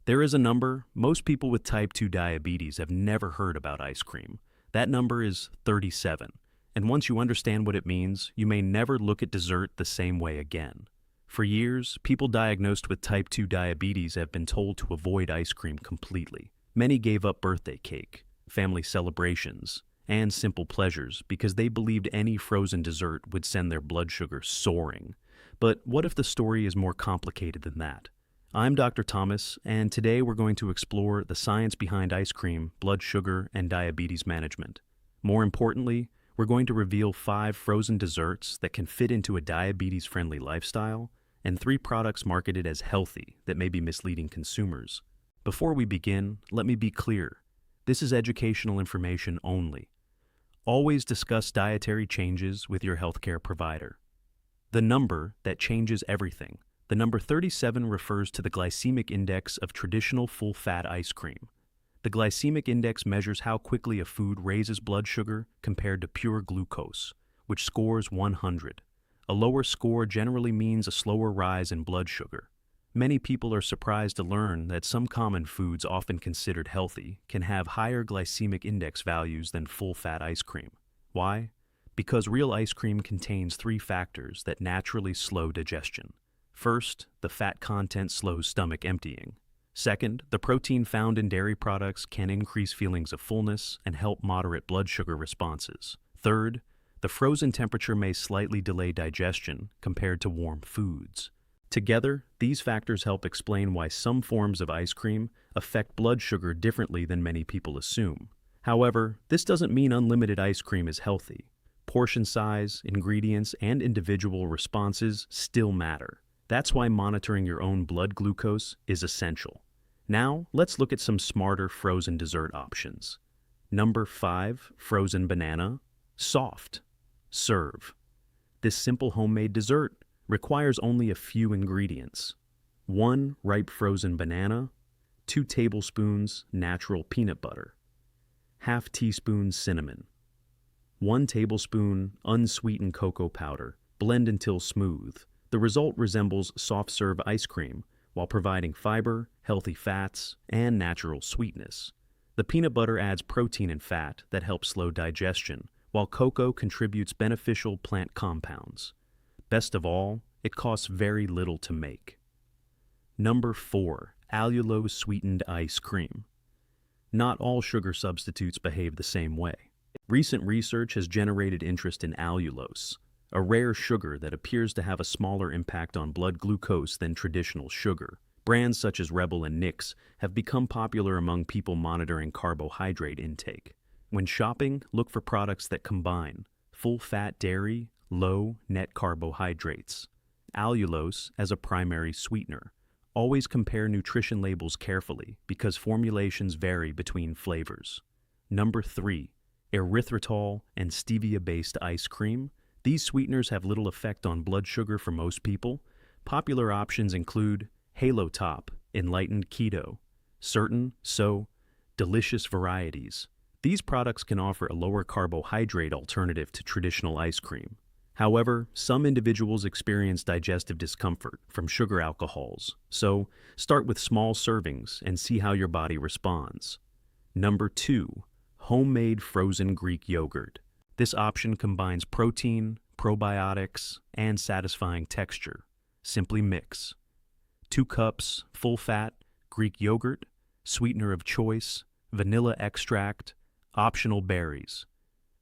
There is a number. Most people with type 2 diabetes have never heard about ice cream. That number is 37. And once you understand what it means, you may never look at dessert the same way again. For years, people diagnosed with type 2 diabetes have been told to avoid ice cream completely. Many gave up birthday cake, family celebrations, and simple pleasures because they believed any frozen dessert would send their blood sugar soaring. But what if the story is more complicated than that? I'm Dr. Thomas, and today we're going to explore the science behind ice cream, blood sugar, and diabetes management. More importantly, we're going to reveal 5 frozen desserts that can fit into a diabetes-friendly lifestyle, and 3 products marketed as healthy that may be misleading consumers. Before we begin, let me be clear. This is educational information only. Always discuss dietary changes with your healthcare provider. The number that changes everything. The number 37 refers to the glycemic index of traditional full-fat ice cream. The glycemic index measures how quickly a food raises blood sugar compared to pure glucose, which scores 100. A lower score generally means a slower rise in blood sugar. Many people are surprised to learn that some common foods often considered healthy can have higher glycemic index values than full-fat ice cream. Why? Because real ice cream contains 3 factors that naturally slow digestion. First, the fat content slows stomach emptying. Second, the protein found in dairy products can increase feelings of fullness and help moderate blood sugar responses. Third, the frozen temperature may slightly delay digestion compared to warm foods. Together, these factors help explain why some forms of ice cream affect blood sugar differently than many people assume. However, this doesn't mean unlimited ice cream is healthy. Portion size, ingredients, and individual responses still matter. That's why monitoring your own blood glucose is essential. Now, let's look at some smarter frozen dessert options. Number 5, frozen banana. Soft. Serve. This simple homemade dessert requires only a few ingredients. 1 ripe frozen banana, 2 tablespoons natural peanut butter, ½ teaspoon cinnamon, 1 tablespoon unsweetened cocoa powder. Blend until smooth. The result resembles soft-serve ice cream while providing fiber, healthy fats, and natural sweetness. The peanut butter adds protein and fat that help slow digestion, while cocoa contributes beneficial plant compounds. Best of all, it costs very little to make. Number 4, allulose sweetened ice cream. Not all sugar substitutes behave the same way. Recent research has generated interest in allulose, a rare sugar that appears to have a smaller impact on blood glucose than traditional sugar. Brands such as Rebel and Nix have become popular among people monitoring carbohydrate intake. When shopping, look for products that combine full-fat dairy, low net carbohydrates, allulose as a primary sweetener. Always compare nutrition labels carefully because formulations vary between flavors. Number 3, erythritol and stevia-based ice cream. These sweeteners have little effect on blood sugar for most people. Popular options include Halo Top, Enlightened Keto, Certain, So, Delicious varieties. These products can offer a lower carbohydrate alternative to traditional ice cream. However, some individuals experience digestive discomfort from sugar alcohols, so start with small servings and see how your body responds. Number 2, homemade frozen Greek yogurt. This option combines protein, probiotics, and satisfying texture. Simply mix. 2 cups full-fat Greek yogurt, sweetener of choice, vanilla extract, optional berries.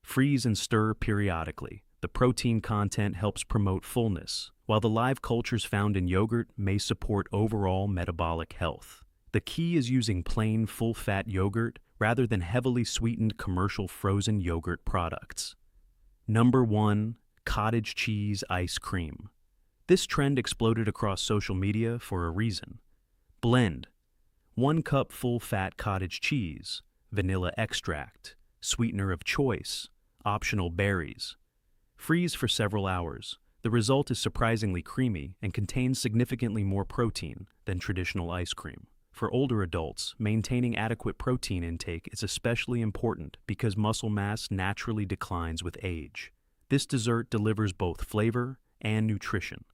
Freeze and stir periodically. The protein content helps promote fullness, while the live cultures found in yogurt may support overall metabolic health. The key is using plain full-fat yogurt rather than heavily sweetened commercial frozen yogurt products. Number 1, cottage cheese ice cream. This trend exploded across social media for a reason. Blend 1 cup full-fat cottage cheese, vanilla extract, sweetener of choice, optional berries. Freeze for several hours. The result is surprisingly creamy and contains significantly more protein than traditional ice cream. For older adults, maintaining adequate protein intake is especially important because muscle mass naturally declines with age. This dessert delivers both flavor and nutrition.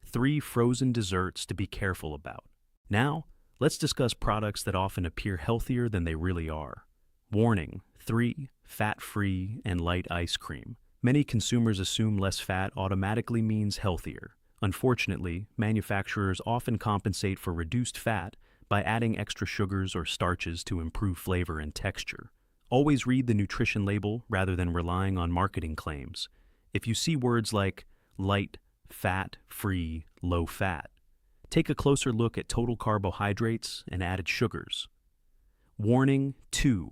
3 frozen desserts to be careful about. Now, Let's discuss products that often appear healthier than they really are. Warning: 3. Fat-free and light ice cream. Many consumers assume less fat automatically means healthier. Unfortunately, manufacturers often compensate for reduced fat by adding extra sugars or starches to improve flavor and texture. Always read the nutrition label rather than relying on marketing claims. If you see words like light, fat-free, low fat, take a closer look at total carbohydrates and added sugars. Warning: 2.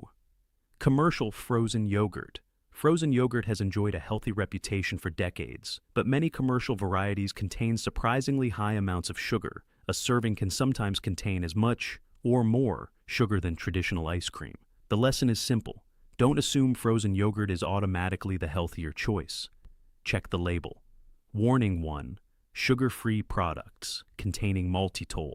Commercial frozen yogurt. Frozen yogurt has enjoyed a healthy reputation for decades, but many commercial varieties contain surprisingly high amounts of sugar. A serving can sometimes contain as much or more sugar than traditional ice cream. The lesson is simple: don't assume frozen yogurt is automatically the healthier choice. Check the label. Warning 1. Sugar-free products containing maltitol.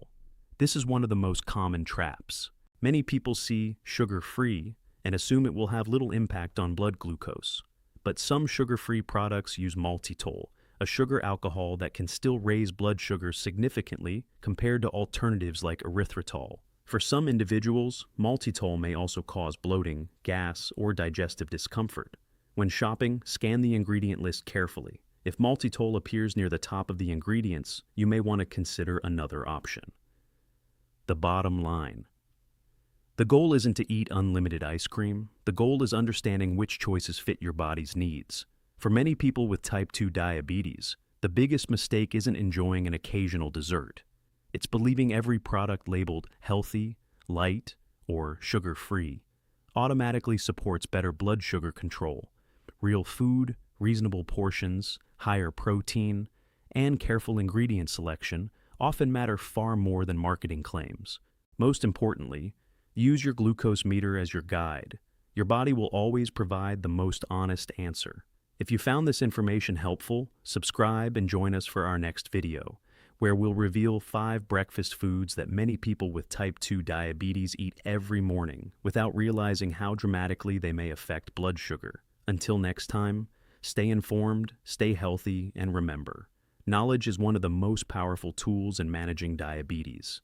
This is one of the most common traps. Many people see sugar-free and assume it will have little impact on blood glucose. But some sugar-free products use maltitol, a sugar alcohol that can still raise blood sugar significantly compared to alternatives like erythritol. For some individuals, maltitol may also cause bloating, gas, or digestive discomfort. When shopping, scan the ingredient list carefully. If maltitol appears near the top of the ingredients, you may want to consider another option. The bottom line: the goal isn't to eat unlimited ice cream. The goal is understanding which choices fit your body's needs. For many people with type 2 diabetes, the biggest mistake isn't enjoying an occasional dessert. It's believing every product labeled healthy, light, or sugar-free automatically supports better blood sugar control. Real food, reasonable portions, higher protein, and careful ingredient selection often matter far more than marketing claims. Most importantly, use your glucose meter as your guide. Your body will always provide the most honest answer. If you found this information helpful, subscribe and join us for our next video, where we'll reveal 5 breakfast foods that many people with type 2 diabetes eat every morning without realizing how dramatically they may affect blood sugar. Until next time, stay informed, stay healthy, and remember, knowledge is one of the most powerful tools in managing diabetes.